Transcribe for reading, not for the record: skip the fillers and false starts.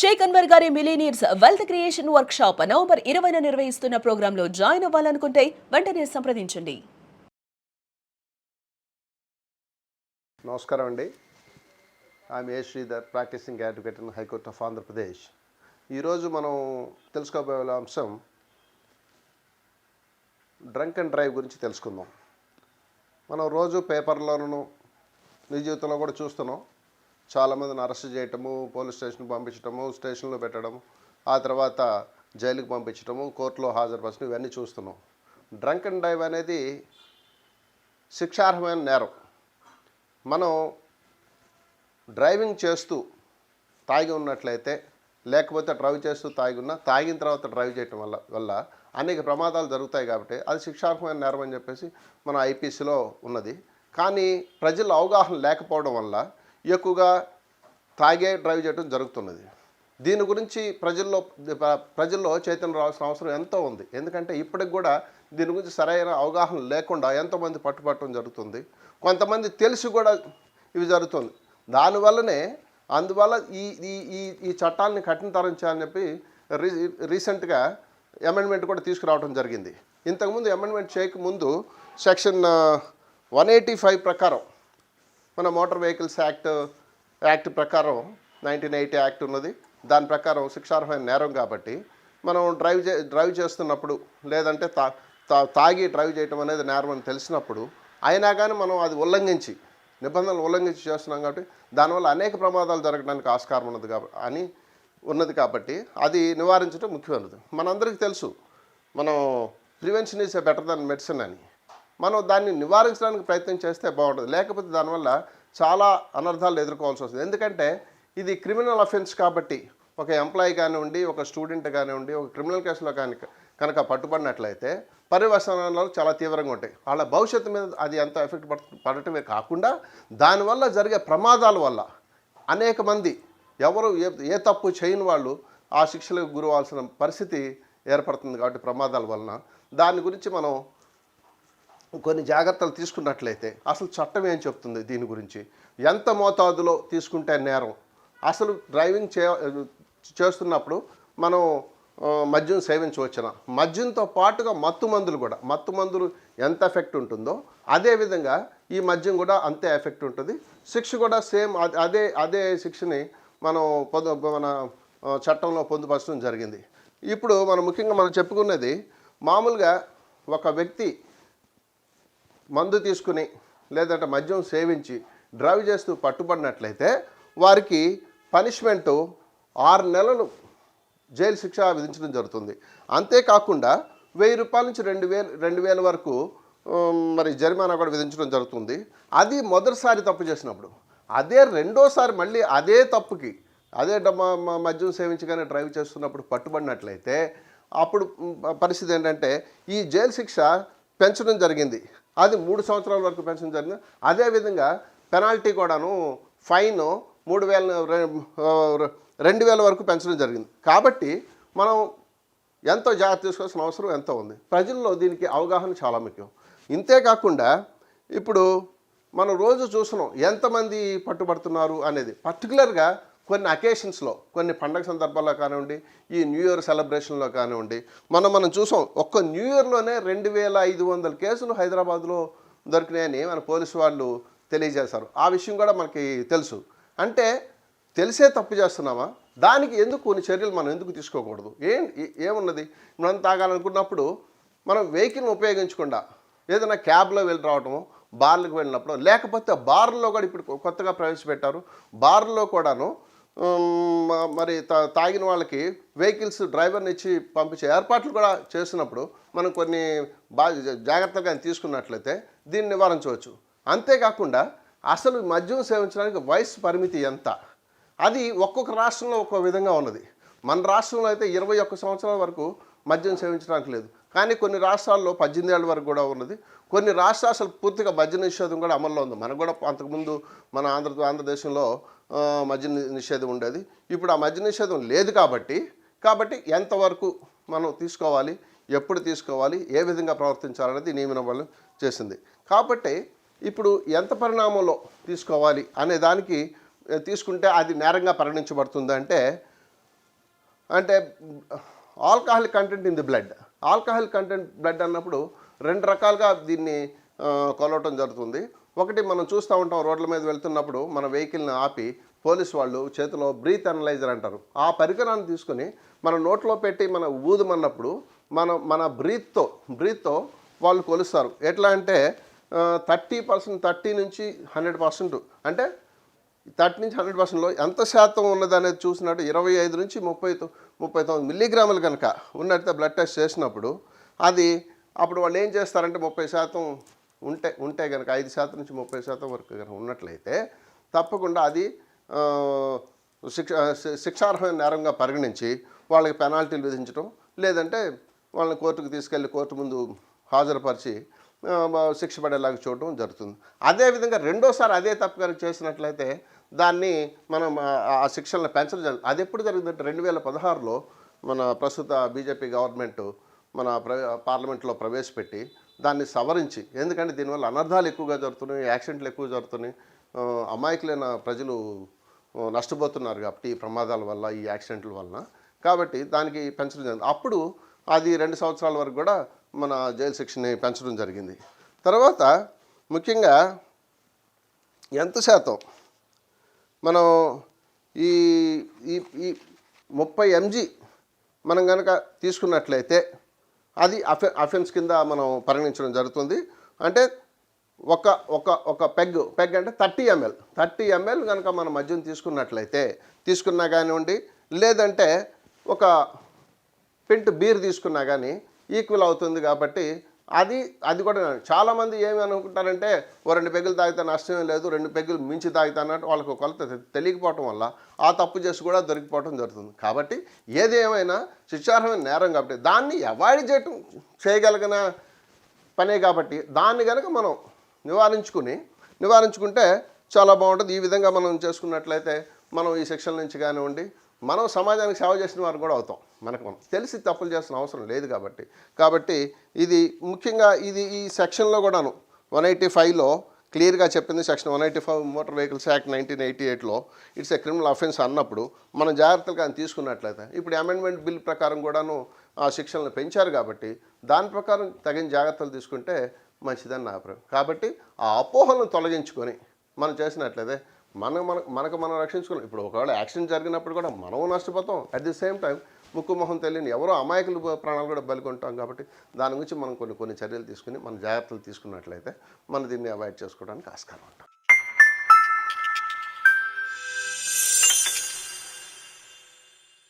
షేక్ అన్వర్ గారి millionaires wealth creation work shop November 20న నిర్వహిస్తున్న ప్రోగ్రాంలో జాయిన్ అవ్వాలనుకుంటే వెంటనే సంప్రదించండి. నమస్కారం అండి. I'm a Sridhar, practising advocate in high court of Andhra Pradesh. ఈరోజు మనం తెలుసుకోబోయే అంశం డ్రంక్ అండ్ డ్రైవ్ గురించి తెలుసుకుందాం. మనం రోజు పేపర్లోనూ నిజ జీవితంలో కూడా చూస్తున్నాం. చాలామందిని అరెస్ట్ చేయటము, పోలీస్ స్టేషన్కి పంపించడము, స్టేషన్లో పెట్టడము, ఆ తర్వాత జైలుకి పంపించడము, కోర్టులో హాజరుపరచడం, ఇవన్నీ చూస్తున్నాం. డ్రంక్ అండ్ డ్రైవ్ అనేది శిక్షార్హమైన నేరం. మనం డ్రైవింగ్ చేస్తూ తాగి ఉన్నట్లయితే, లేకపోతే డ్రైవ్ చేస్తూ తాగిన తర్వాత డ్రైవ్ చేయటం వల్ల అనేక ప్రమాదాలు జరుగుతాయి. కాబట్టి అది శిక్షార్హమైన నేరం అని చెప్పేసి మన ఐపీసీలో ఉన్నది. కానీ ప్రజల్లో అవగాహన లేకపోవడం వల్ల ఎక్కువగా తాగే డ్రైవ్ చేయడం జరుగుతున్నది. దీని గురించి ప్రజల్లో చైతన్యం రావాల్సిన అవసరం ఎంతో ఉంది. ఎందుకంటే ఇప్పటికి కూడా దీని గురించి సరైన అవగాహన లేకుండా ఎంతోమంది పట్టుబట్టడం జరుగుతుంది. కొంతమంది తెలిసి కూడా ఇవి జరుగుతుంది. అందువల్ల ఈ చట్టాలని కఠినతరం చేయాలని చెప్పి రీసెంట్గా అమెండ్మెంట్ కూడా తీసుకురావడం జరిగింది. ఇంతకుముందు అమెండ్మెంట్ చేయకముందు సెక్షన్ 185 ప్రకారం, మన మోటార్ వెహికల్స్ యాక్ట్ ప్రకారం 1980 యాక్ట్ ఉన్నది. దాని ప్రకారం శిక్షార్హమైన నేరం కాబట్టి మనం డ్రైవ్ చేస్తున్నప్పుడు, లేదంటే తాగి డ్రైవ్ చేయటం అనేది నేరం అని తెలిసినప్పుడు అయినా కానీ మనం అది నిబంధనలు ఉల్లంఘించి చేస్తున్నాం. కాబట్టి దానివల్ల అనేక ప్రమాదాలు జరగడానికి ఆస్కారం ఉన్నది కాబట్టి అది నివారించడం ముఖ్యమైనది. మనందరికీ తెలుసు, మనం prevention is better than medicine అని. మనం దాన్ని నివారించడానికి ప్రయత్నం చేస్తే బాగుంటుంది. లేకపోతే దానివల్ల చాలా అనర్థాలు ఎదుర్కోవాల్సి వస్తుంది. ఎందుకంటే ఇది క్రిమినల్ అఫెన్స్ కాబట్టి ఒక ఎంప్లాయీ కానివ్వండి, ఒక స్టూడెంట్ కానివ్వండి, ఒక క్రిమినల్ కేసులో కనుక పట్టుబడినట్లయితే పర్యవసానాలు చాలా తీవ్రంగా ఉంటాయి. వాళ్ళ భవిష్యత్తు మీద అది ఎంత ఎఫెక్ట్ పడటమే కాకుండా దానివల్ల జరిగే ప్రమాదాల వల్ల అనేక మంది ఎవరు ఏ తప్పు చేయని వాళ్ళు ఆ శిక్షలకు గురవాల్సిన పరిస్థితి ఏర్పడుతుంది. కాబట్టి ప్రమాదాల వలన దాని గురించి మనం కొన్ని జాగ్రత్తలు తీసుకున్నట్లయితే, అసలు చట్టం ఏం చెప్తుంది దీని గురించి, ఎంత మోతాదులో తీసుకుంటే నేరం, అసలు డ్రైవింగ్ చేస్తున్నప్పుడు మనం మద్యం సేవించవచ్చునా, మద్యంతో పాటుగా మత్తు మందులు ఎంత ఎఫెక్ట్ ఉంటుందో అదేవిధంగా ఈ మద్యం కూడా అంతే ఎఫెక్ట్ ఉంటుంది. శిక్ష కూడా సేమ్ అదే శిక్షని మన చట్టంలో పొందుపరచడం జరిగింది. ఇప్పుడు ముఖ్యంగా మనం చెప్పుకున్నది, మామూలుగా ఒక వ్యక్తి మందు తీసుకుని లేదంటే మద్యం సేవించి డ్రైవ్ చేస్తూ పట్టుబడినట్లయితే వారికి పనిష్మెంటు 6 నెలలు జైలు శిక్ష విధించడం జరుగుతుంది. అంతేకాకుండా 1000 రూపాయల నుంచి 2000 వరకు మరి జరిమానా కూడా విధించడం జరుగుతుంది. అది మొదటిసారి తప్పు చేసినప్పుడు. అదే రెండోసారి మళ్ళీ అదే తప్పుకి మద్యం సేవించగానే డ్రైవ్ చేస్తున్నప్పుడు పట్టుబడినట్లయితే అప్పుడు పరిస్థితి ఏంటంటే ఈ జైలు శిక్ష పెంచడం జరిగింది. అది 3 సంవత్సరాల వరకు పెంచడం జరిగింది. అదేవిధంగా పెనాల్టీ కూడాను ఫైన్ 2000 వరకు పెంచడం జరిగింది. కాబట్టి మనం ఎంతో జాగ్రత్త తీసుకోవాల్సిన అవసరం ఎంతో ఉంది. ప్రజల్లో దీనికి అవగాహన చాలా ముఖ్యం. ఇంతేకాకుండా ఇప్పుడు మనం రోజు చూస్తున్నాం ఎంతమంది పట్టుబడుతున్నారు అనేది. పర్టికులర్గా కొన్ని అకేషన్స్లో, కొన్ని పండగ సందర్భాల్లో కానివ్వండి, ఈ న్యూ ఇయర్ సెలబ్రేషన్లో కానివ్వండి, మనం చూసాం. ఒక్క న్యూ ఇయర్లోనే 2500 కేసులు హైదరాబాద్లో దొరికినాయని మన పోలీసు వాళ్ళు తెలియజేశారు. ఆ విషయం కూడా మనకి తెలుసు. అంటే తెలిసే తప్పు చేస్తున్నామా? దానికి కొన్ని చర్యలు మనం ఎందుకు తీసుకోకూడదు? ఏమున్నది? మనం తాగాలనుకున్నప్పుడు మనం వెహికల్ని ఉపయోగించకుండా ఏదైనా క్యాబ్లో వెళ్ళి రావటము, బార్లకు వెళ్ళినప్పుడు, లేకపోతే బార్లో కూడా ఇప్పుడు కొత్తగా ప్రవేశపెట్టారు. బార్లో కూడాను మరి తాగిన వాళ్ళకి వెహికల్స్ డ్రైవర్ని ఇచ్చి పంపించే ఏర్పాట్లు కూడా చేసినప్పుడు మనం కొన్ని జాగ్రత్తగా తీసుకున్నట్లయితే దీన్ని నివారించవచ్చు. అంతేకాకుండా అసలు మద్యం సేవించడానికి వయసు పరిమితి ఎంత, అది ఒక్కొక్క రాష్ట్రంలో ఒక్కో విధంగా ఉన్నది. మన రాష్ట్రంలో అయితే 21 సంవత్సరాల వరకు మద్యం సేవించడానికి లేదు. కానీ కొన్ని రాష్ట్రాల్లో 18 ఏళ్ళ వరకు కూడా ఉన్నది. కొన్ని రాష్ట్రాలు అసలు పూర్తిగా మద్య నిషేధం కూడా అమల్లో ఉంది. మనకు కూడా అంతకుముందు మన ఆంధ్రదేశంలో మద్య నిషేధం ఉండేది. ఇప్పుడు ఆ మద్య నిషేధం లేదు. కాబట్టి ఎంతవరకు మనం తీసుకోవాలి, ఎప్పుడు తీసుకోవాలి, ఏ విధంగా ప్రవర్తించాలనేది నియమనం చేసింది. కాబట్టి ఇప్పుడు ఎంత పరిణామంలో తీసుకోవాలి అనే దానికి తీసుకుంటే అది నేరంగా పరిగణించబడుతుంది. అంటే అంటే alcoholic content in the blood. Alcoholic content blood అన్నప్పుడు 2 రకాలుగా దీన్ని కొలవటం జరుగుతుంది. ఒకటి మనం చూస్తూ ఉంటాం రోడ్ల మీద వెళ్తున్నప్పుడు మన వెహికల్ని ఆపి పోలీస్ వాళ్ళు చేతిలో బ్రీత్ అనలైజర్ అంటారు. ఆ పరికరాన్ని తీసుకుని మన నోట్లో పెట్టి మన ఊదమన్నప్పుడు మన బ్రీత్తో వాళ్ళు కొలుస్తారు. ఎట్లా అంటే 30% 30 నుంచి 100%, అంటే 30 నుంచి 100%లో ఎంత శాతం ఉన్నదనేది చూసినట్టు 25 నుంచి 39 మిల్లీగ్రాములు కనుక ఉన్నట్టు బ్లడ్ టెస్ట్ చేసినప్పుడు అది అప్పుడు వాళ్ళు ఏం చేస్తారంటే 30% ఉంటే కనుక 5% నుంచి 30% వరకు కనుక ఉన్నట్లయితే తప్పకుండా అది శిక్షార్హమైన నేరంగా పరిగణించి వాళ్ళకి పెనాల్టీలు విధించడం, లేదంటే వాళ్ళని కోర్టుకు తీసుకెళ్ళి కోర్టు ముందు హాజరుపరిచి శిక్ష పడేలాగా చూడటం జరుగుతుంది. అదేవిధంగా రెండోసారి అదే తప్పు కనుక చేసినట్లయితే దాన్ని మనం ఆ శిక్షలను పెంచడం జరుగుతుంది. అది ఎప్పుడు జరిగిందంటే 2016లో మన ప్రస్తుత బీజేపీ గవర్నమెంట్ మన పార్లమెంట్లో ప్రవేశపెట్టి దాన్ని సవరించి, ఎందుకంటే దీనివల్ల అనర్థాలు ఎక్కువగా జరుగుతున్నాయి, యాక్సిడెంట్లు ఎక్కువ జరుగుతున్నాయి, అమాయకులైన ప్రజలు నష్టపోతున్నారు కాబట్టి ఈ ప్రమాదాల వల్ల, ఈ యాక్సిడెంట్ల వలన. కాబట్టి దానికి పెంచడం జరిగింది. అప్పుడు అది 2 సంవత్సరాల వరకు కూడా మన జైలు శిక్షని పెంచడం జరిగింది. తర్వాత ముఖ్యంగా ఎంత శాతం మనం ఈ ఈ ఈ 30 mg మనం కనుక తీసుకున్నట్లయితే అది అఫెన్స్ కింద మనం పరిగణించడం జరుగుతుంది. అంటే ఒక పెగ్ అంటే 30 ml కనుక మనం మద్యం తీసుకున్నా కానివ్వండి, లేదంటే ఒక పింట్ బీర్ తీసుకున్నా కానీ ఈక్వల్ అవుతుంది. కాబట్టి అది కూడా చాలామంది ఏమి అనుకుంటారంటే 2 పెగ్గులు తాగితే నష్టమే లేదు, 2 పెగ్గులు మించి తాగితే అన్నట్టు వాళ్ళకు కొలత తెలియకపోవటం వల్ల ఆ తప్పు చేసి కూడా దొరికిపోవటం జరుగుతుంది. కాబట్టి ఏది ఏమైనా శిక్షార్హమైన నేరం కాబట్టి దాన్ని అవాయిడ్ చేయగలిగిన పనే కాబట్టి దాన్ని కనుక మనం నివారించుకుంటే చాలా బాగుంటుంది. ఈ విధంగా మనం చేసుకున్నట్లయితే మనం ఈ శిక్షల నుంచి కానివ్వండి, మనం సమాజానికి సేవ చేసిన వారు కూడా అవుతాం. మనం తెలిసి తప్పులు చేసిన అవసరం లేదు కాబట్టి ఇది ముఖ్యంగా ఈ సెక్షన్లో కూడాను 185లో క్లియర్గా చెప్పింది. సెక్షన్ 185 మోటార్ వెహికల్స్ యాక్ట్ 1988లో ఇట్స్ ఏ క్రిమినల్ అఫెన్స్ అన్నప్పుడు మనం జాగ్రత్తలు కానీ తీసుకున్నట్లయితే, ఇప్పుడు అమెండ్మెంట్ బిల్ ప్రకారం కూడాను ఆ శిక్షలను పెంచారు కాబట్టి దాని ప్రకారం తగిన జాగ్రత్తలు తీసుకుంటే మంచిదని నా అభిప్రాయం. కాబట్టి ఆ అపోహలను తొలగించుకొని మనం చేసినట్లయితే మనం రక్షించుకున్నాం. ఇప్పుడు ఒకవేళ యాక్సిడెంట్ జరిగినప్పుడు కూడా మనం నష్టపోతాం, అట్ ది సేమ్ టైం ముక్కు మొహం తెలియని ఎవరో అమాయకులు ప్రాణాలు కూడా బలికొంటాం. కాబట్టి దాని గురించి మనం కొన్ని చర్యలు తీసుకుని మన జాగ్రత్తలు తీసుకున్నట్లయితే మనం దీన్ని అవాయిడ్ చేసుకోవడానికి ఆస్కారం ఉంటుంది.